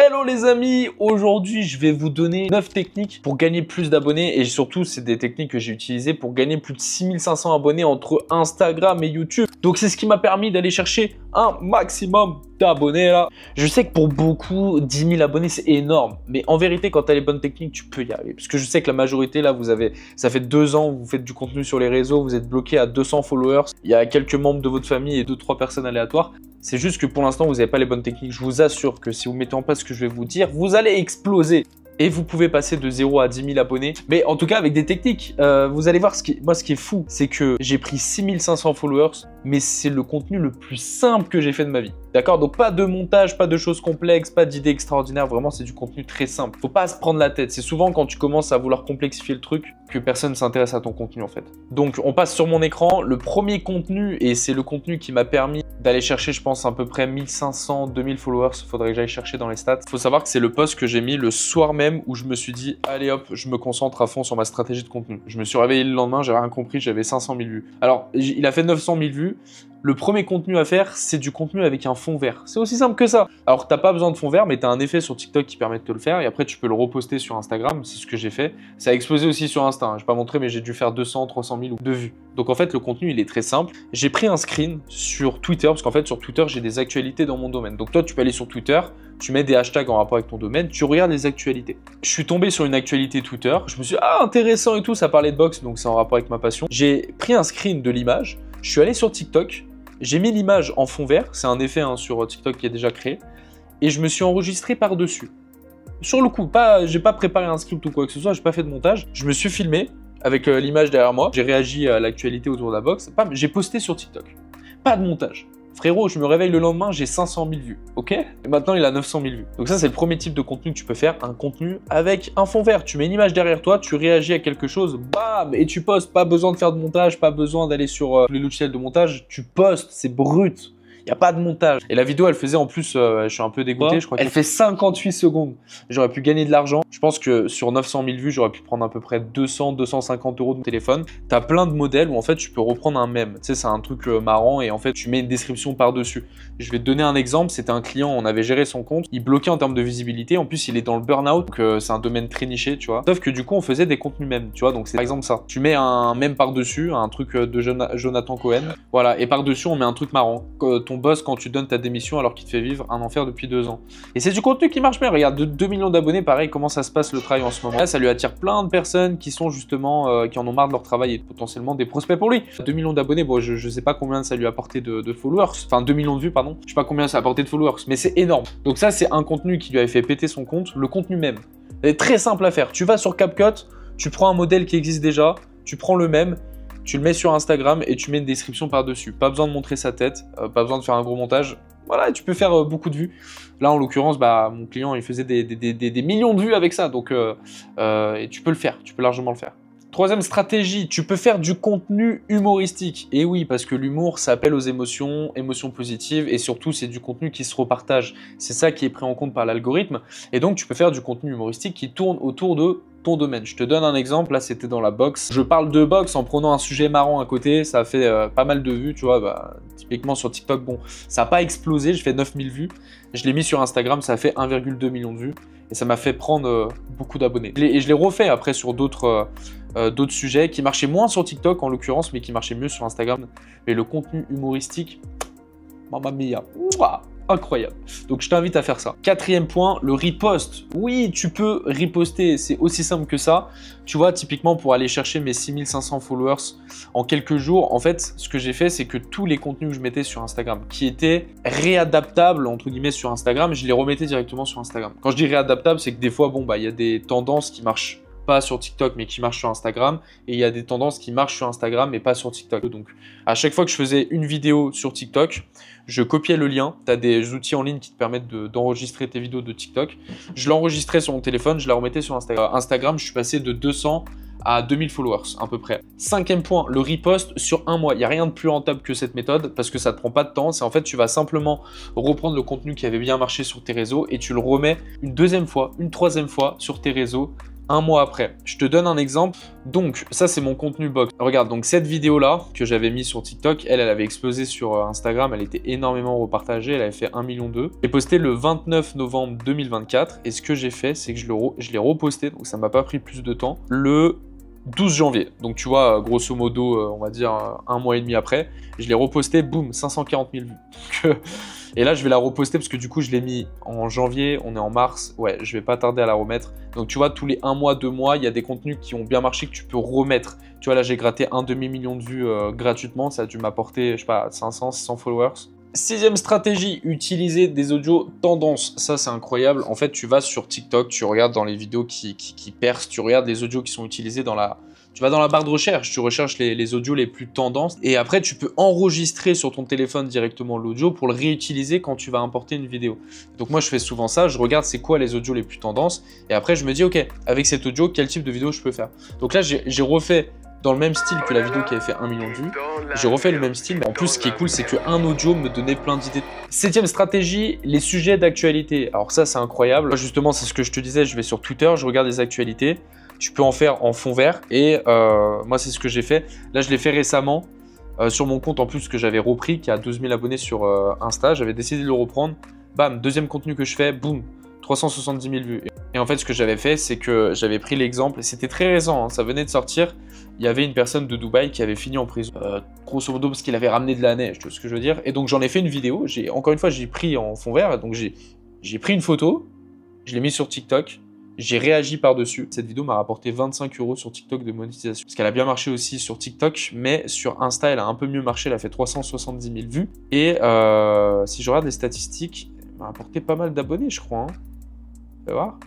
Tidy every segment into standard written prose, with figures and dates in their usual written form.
Hello les amis, aujourd'hui je vais vous donner 9 techniques pour gagner plus d'abonnés et surtout c'est des techniques que j'ai utilisées pour gagner plus de 6500 abonnés entre Instagram et YouTube. Donc c'est ce qui m'a permis d'aller chercher un maximum d'abonnés là. Je sais que pour beaucoup 10 000 abonnés c'est énorme, mais en vérité quand tu as les bonnes techniques tu peux y arriver. Parce que je sais que la majorité là ça fait 2 ans que vous faites du contenu sur les réseaux, vous êtes bloqué à 200 followers, il y a quelques membres de votre famille et 2-3 personnes aléatoires. C'est juste que pour l'instant, vous n'avez pas les bonnes techniques. Je vous assure que si vous mettez en place ce que je vais vous dire, vous allez exploser. Et vous pouvez passer de 0 à 10 000 abonnés. Mais en tout cas, avec des techniques, vous allez voir, ce qui est fou, c'est que j'ai pris 6500 followers, mais c'est le contenu le plus simple que j'ai fait de ma vie. D'accord? Donc pas de montage, pas de choses complexes, pas d'idées extraordinaires. Vraiment, c'est du contenu très simple. Faut pas se prendre la tête. C'est souvent quand tu commences à vouloir complexifier le truc que personne ne s'intéresse à ton contenu en fait. Donc on passe sur mon écran. Le premier contenu, et c'est le contenu qui m'a permis d'aller chercher, je pense, à peu près 1500, 2000 followers. Il faudrait que j'aille chercher dans les stats. Il faut savoir que c'est le post que j'ai mis le soir même où je me suis dit, allez hop, je me concentre à fond sur ma stratégie de contenu. Je me suis réveillé le lendemain, j'ai rien compris, j'avais 500 000 vues. Alors, il a fait 900 000 vues. Le premier contenu à faire, c'est du contenu avec un fond vert. C'est aussi simple que ça. Alors, t'as pas besoin de fond vert, mais t'as un effet sur TikTok qui permet de te le faire. Et après, tu peux le reposter sur Instagram. C'est ce que j'ai fait. Ça a explosé aussi sur Insta. Hein. Je vais pas montrer, mais j'ai dû faire 200, 300 000 de vues. Donc, en fait, le contenu, il est très simple. J'ai pris un screen sur Twitter, parce qu'en fait, sur Twitter, j'ai des actualités dans mon domaine. Donc, toi, tu peux aller sur Twitter, tu mets des hashtags en rapport avec ton domaine, tu regardes les actualités. Je suis tombé sur une actualité Twitter. Je me suis dit, ah, intéressant et tout. Ça parlait de boxe, donc c'est en rapport avec ma passion. J'ai pris un screen de l'image. Je suis allé sur TikTok. J'ai mis l'image en fond vert, c'est un effet sur TikTok qui est déjà créé, et je me suis enregistré par-dessus. Sur le coup, j'ai pas préparé un script ou quoi que ce soit, j'ai pas fait de montage, je me suis filmé avec l'image derrière moi, j'ai réagi à l'actualité autour de la boxe, j'ai posté sur TikTok. Pas de montage. Frérot, je me réveille le lendemain, j'ai 500 000 vues, ok? Et maintenant, il a 900 000 vues. Donc ça, c'est le premier type de contenu que tu peux faire, un contenu avec un fond vert. Tu mets une image derrière toi, tu réagis à quelque chose, bam, et tu postes. Pas besoin de faire de montage, pas besoin d'aller sur les logiciels de montage. Tu postes, c'est brut. Il n'y a pas de montage. Et la vidéo, elle faisait en plus, je suis un peu dégoûté, je crois qu'elle fait 58 secondes. J'aurais pu gagner de l'argent. Je pense que sur 900 000 vues, j'aurais pu prendre à peu près 200, 250 € de téléphone. Tu as plein de modèles où en fait, tu peux reprendre un mème. Tu sais, c'est un truc marrant et en fait, tu mets une description par-dessus. Je vais te donner un exemple. C'était un client, on avait géré son compte. Il bloquait en termes de visibilité. En plus, il est dans le burn-out, donc c'est un domaine très niché, tu vois. Sauf que du coup, on faisait des contenus mèmes, tu vois. Donc c'est par exemple ça. Tu mets un mème par-dessus, un truc de Jonathan Cohen. Voilà. Et par-dessus, on met un truc marrant. Ton boss, quand tu donnes ta démission alors qu'il te fait vivre un enfer depuis 2 ans. Et c'est du contenu qui marche bien. Regarde, 2 millions d'abonnés, pareil, comment ça se passe le travail en ce moment. Là, ça lui attire plein de personnes qui sont justement, qui en ont marre de leur travail et potentiellement des prospects pour lui. 2 millions d'abonnés, bon, je sais pas combien ça lui a apporté de followers. Enfin, 2 millions de vues, pardon. Je sais pas combien ça a apporté de followers, mais c'est énorme. Donc ça, c'est un contenu qui lui avait fait péter son compte. Le contenu même. C'est très simple à faire. Tu vas sur CapCut, tu prends un modèle qui existe déjà, tu prends le même, tu le mets sur Instagram et tu mets une description par-dessus. Pas besoin de montrer sa tête, pas besoin de faire un gros montage. Voilà, et tu peux faire beaucoup de vues. Là, en l'occurrence, mon client, il faisait des millions de vues avec ça. Donc, et tu peux le faire, tu peux largement le faire. Troisième stratégie, tu peux faire du contenu humoristique. Et oui, parce que l'humour, ça appelle aux émotions, émotions positives, et surtout, c'est du contenu qui se repartage. C'est ça qui est pris en compte par l'algorithme. Et donc, tu peux faire du contenu humoristique qui tourne autour de ton domaine. Je te donne un exemple, là c'était dans la boxe. Je parle de boxe en prenant un sujet marrant à côté, ça a fait pas mal de vues, tu vois, typiquement sur TikTok, bon, ça n'a pas explosé, je fais 9000 vues. Je l'ai mis sur Instagram, ça a fait 1,2 million de vues et ça m'a fait prendre beaucoup d'abonnés. Et je l'ai refait après sur d'autres sujets qui marchaient moins sur TikTok en l'occurrence, mais qui marchaient mieux sur Instagram. Et le contenu humoristique, mamma mia, ouah, incroyable. Donc je t'invite à faire ça. Quatrième point, le repost. Oui, tu peux reposter, c'est aussi simple que ça. Tu vois, typiquement pour aller chercher mes 6500 followers en quelques jours, en fait, ce que j'ai fait, c'est que tous les contenus que je mettais sur Instagram, qui étaient réadaptables, entre guillemets, sur Instagram, je les remettais directement sur Instagram. Quand je dis réadaptable, c'est que des fois, bon, il y a des tendances qui marchent pas sur TikTok mais qui marchent sur Instagram et il y a des tendances qui marchent sur Instagram mais pas sur TikTok. Donc à chaque fois que je faisais une vidéo sur TikTok, je copiais le lien. Tu as des outils en ligne qui te permettent d'enregistrer tes vidéos de TikTok. Je l'enregistrais sur mon téléphone, je la remettais sur Instagram. Instagram, je suis passé de 200 à 2000 followers à peu près. Cinquième point, le repost sur un mois. Il n'y a rien de plus rentable que cette méthode parce que ça ne te prend pas de temps. C'est en fait, tu vas simplement reprendre le contenu qui avait bien marché sur tes réseaux et tu le remets une deuxième fois, une troisième fois sur tes réseaux un mois après. Je te donne un exemple. Donc, ça, c'est mon contenu box. Regarde, donc cette vidéo-là que j'avais mis sur TikTok, elle avait explosé sur Instagram. Elle était énormément repartagée. Elle avait fait 1,2 million. J'ai posté le 29 novembre 2024. Et ce que j'ai fait, c'est que je l'ai reposté. Donc, ça m'a pas pris plus de temps. Le 12 janvier. Donc, tu vois, grosso modo, on va dire un mois et demi après. Je l'ai reposté, boum, 540 000 vues. Et là, je vais la reposter parce que du coup, je l'ai mis en janvier, on est en mars. Ouais, je vais pas tarder à la remettre. Donc, tu vois, tous les 1 mois, 2 mois, il y a des contenus qui ont bien marché que tu peux remettre. Tu vois, là, j'ai gratté un demi-million de vues gratuitement. Ça a dû m'apporter, je sais pas, 500, 600 followers. Sixième stratégie, utiliser des audios tendances. Ça, c'est incroyable. En fait, tu vas sur TikTok, tu regardes dans les vidéos qui percent, tu regardes les audios qui sont utilisés dans la... Tu vas dans la barre de recherche, tu recherches les audios les plus tendances et après tu peux enregistrer sur ton téléphone directement l'audio pour le réutiliser quand tu vas importer une vidéo. Donc moi je fais souvent ça, je regarde c'est quoi les audios les plus tendances et après je me dis ok, avec cet audio, quel type de vidéo je peux faire. Donc là j'ai refait dans le même style que la vidéo qui avait fait 1 million de vues. J'ai refait le même style, mais en plus ce qui est cool c'est qu'un audio me donnait plein d'idées. Septième stratégie, les sujets d'actualité. Alors ça c'est incroyable. Justement c'est ce que je te disais, je vais sur Twitter, je regarde les actualités. Tu peux en faire en fond vert et moi c'est ce que j'ai fait. Là je l'ai fait récemment sur mon compte en plus que j'avais repris qui a 12 000 abonnés sur Insta. J'avais décidé de le reprendre. Bam, deuxième contenu que je fais, boum, 370 000 vues. Et en fait ce que j'avais fait c'est que j'avais pris l'exemple, c'était très récent, hein, ça venait de sortir. Il y avait une personne de Dubaï qui avait fini en prison, grosso modo parce qu'il avait ramené de la neige, tu vois ce que je veux dire. Et donc j'en ai fait une vidéo, encore une fois j'ai pris en fond vert, donc j'ai pris une photo, je l'ai mise sur TikTok. J'ai réagi par-dessus. Cette vidéo m'a rapporté 25 € sur TikTok de monétisation. Parce qu'elle a bien marché aussi sur TikTok, mais sur Insta, elle a un peu mieux marché. Elle a fait 370 000 vues. Et si je regarde les statistiques, elle m'a rapporté pas mal d'abonnés, je crois. Hein. Tu vas voir.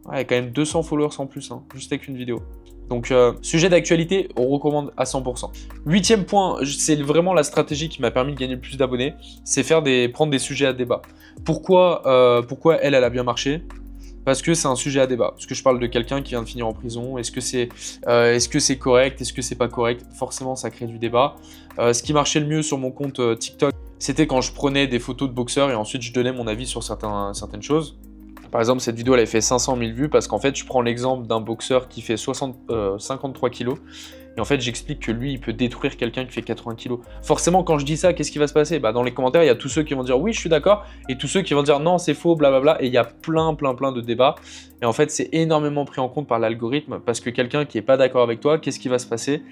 Ouais, il y a quand même 200 followers en plus, hein, juste avec une vidéo. Donc, sujet d'actualité, on recommande à 100%. Huitième point, c'est vraiment la stratégie qui m'a permis de gagner le plus d'abonnés. C'est prendre des sujets à débat. Pourquoi elle a bien marché ? Parce que c'est un sujet à débat. Parce que je parle de quelqu'un qui vient de finir en prison. Est-ce que c'est correct? Est-ce que c'est pas correct? Forcément, ça crée du débat. Ce qui marchait le mieux sur mon compte TikTok, c'était quand je prenais des photos de boxeurs et ensuite je donnais mon avis sur certaines choses. Par exemple, cette vidéo, elle avait fait 500 000 vues parce qu'en fait, je prends l'exemple d'un boxeur qui fait 53 kilos. Et en fait, j'explique que lui, il peut détruire quelqu'un qui fait 80 kilos. Forcément, quand je dis ça, qu'est-ce qui va se passer? Bah, dans les commentaires, il y a tous ceux qui vont dire oui, je suis d'accord, et tous ceux qui vont dire non, c'est faux, blablabla. Et il y a plein de débats. Et en fait, c'est énormément pris en compte par l'algorithme parce que quelqu'un qui n'est pas d'accord avec toi, qu'est-ce qui va se passer?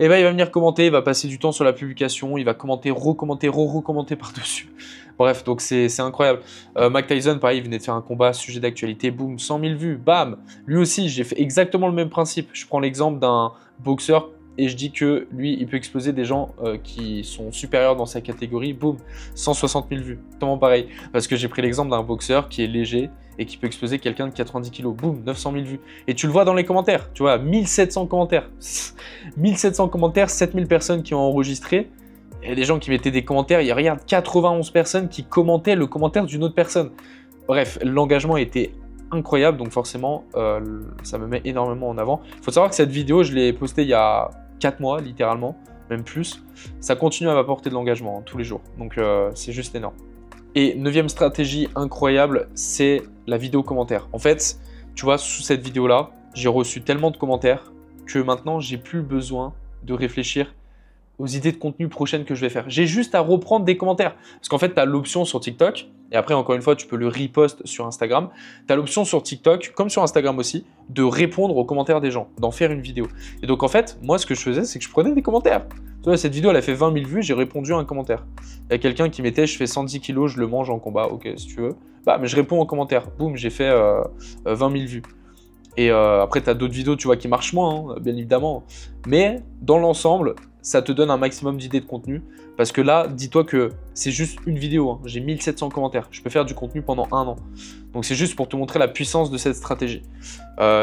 Et ben, il va venir commenter, il va passer du temps sur la publication, il va commenter, recommenter, recommenter par-dessus. Bref, donc c'est incroyable. Mike Tyson, pareil, il venait de faire un combat, sujet d'actualité, boum, 100 000 vues, bam. Lui aussi, j'ai fait exactement le même principe. Je prends l'exemple d'un boxeur et je dis que lui, il peut exploser des gens qui sont supérieurs dans sa catégorie, boum, 160 000 vues. Totalement pareil, parce que j'ai pris l'exemple d'un boxeur qui est léger et qui peut exploser quelqu'un de 90 kg, boum, 900 000 vues. Et tu le vois dans les commentaires, tu vois, 1700 commentaires. 1700 commentaires, 7000 personnes qui ont enregistré. Il y a des gens qui mettaient des commentaires, il y a regarde 91 personnes qui commentaient le commentaire d'une autre personne. Bref, l'engagement était incroyable, donc forcément, ça me met énormément en avant. Il faut savoir que cette vidéo, je l'ai postée il y a 4 mois, littéralement, même plus. Ça continue à m'apporter de l'engagement, hein, tous les jours, donc c'est juste énorme. Et neuvième stratégie incroyable, c'est la vidéo commentaire. En fait, tu vois, sous cette vidéo-là, j'ai reçu tellement de commentaires que maintenant, j'ai plus besoin de réfléchir aux idées de contenu prochaines que je vais faire. J'ai juste à reprendre des commentaires. Parce qu'en fait, tu as l'option sur TikTok, et après, encore une fois, tu peux le repost sur Instagram. Tu as l'option sur TikTok, comme sur Instagram aussi, de répondre aux commentaires des gens, d'en faire une vidéo. Et donc, en fait, moi, ce que je faisais, c'est que je prenais des commentaires. Tu vois, cette vidéo, elle a fait 20 000 vues, j'ai répondu à un commentaire. Il y a quelqu'un qui mettait « je fais 110 kilos, je le mange en combat ». Ok, si tu veux. Bah, mais je réponds aux commentaires. Boum, j'ai fait 20 000 vues. Et après, tu as d'autres vidéos, tu vois, qui marchent moins, hein, bien évidemment. Mais dans l'ensemble, ça te donne un maximum d'idées de contenu. Parce que là, dis-toi que c'est juste une vidéo. Hein. J'ai 1700 commentaires. Je peux faire du contenu pendant 1 an. Donc, c'est juste pour te montrer la puissance de cette stratégie.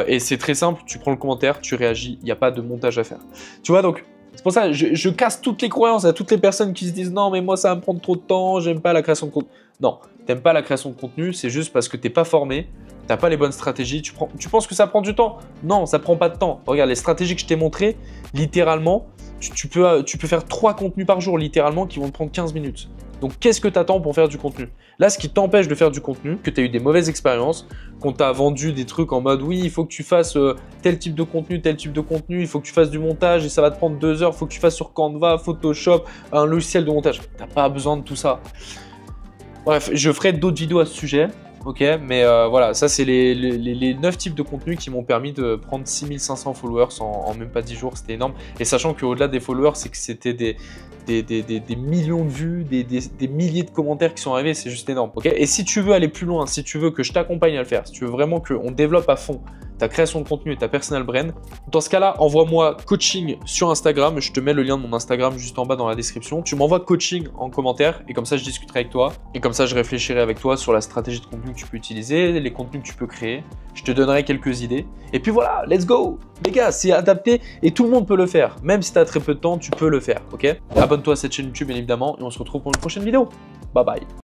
Et c'est très simple. Tu prends le commentaire, tu réagis. Il n'y a pas de montage à faire. Tu vois, donc, c'est pour ça que je casse toutes les croyances à toutes les personnes qui se disent « Non, mais moi, ça va me prendre trop de temps. J'aime pas la création de contenu. » Non, t'aimes pas la création de contenu. C'est juste parce que t'es pas formé. T'as pas les bonnes stratégies, tu penses que ça prend du temps? Non, ça prend pas de temps. Regarde, les stratégies que je t'ai montrées, littéralement, tu peux faire 3 contenus par jour, littéralement, qui vont te prendre 15 minutes. Donc, qu'est-ce que tu attends pour faire du contenu? Là, ce qui t'empêche de faire du contenu, que tu as eu des mauvaises expériences, qu'on t'a vendu des trucs en mode oui, il faut que tu fasses tel type de contenu, il faut que tu fasses du montage et ça va te prendre 2 heures, il faut que tu fasses sur Canva, Photoshop, un logiciel de montage. Tu n'as pas besoin de tout ça. Bref, je ferai d'autres vidéos à ce sujet. Ok, mais voilà, ça c'est les 9 types de contenus qui m'ont permis de prendre 6500 followers en même pas 10 jours, c'était énorme. Et sachant qu'au-delà des followers, c'est que c'était des millions de vues, des milliers de commentaires qui sont arrivés, c'est juste énorme. Ok, et si tu veux aller plus loin, si tu veux que je t'accompagne à le faire, si tu veux vraiment qu'on développe à fond ta création de contenu et ta personal brand, dans ce cas-là, envoie-moi coaching sur Instagram. Je te mets le lien de mon Instagram juste en bas dans la description. Tu m'envoies coaching en commentaire et comme ça, je discuterai avec toi. Et comme ça, je réfléchirai avec toi sur la stratégie de contenu que tu peux utiliser, les contenus que tu peux créer. Je te donnerai quelques idées. Et puis voilà, let's go! Les gars, c'est adapté et tout le monde peut le faire. Même si tu as très peu de temps, tu peux le faire, ok? Abonne-toi à cette chaîne YouTube, bien évidemment, et on se retrouve pour une prochaine vidéo. Bye bye!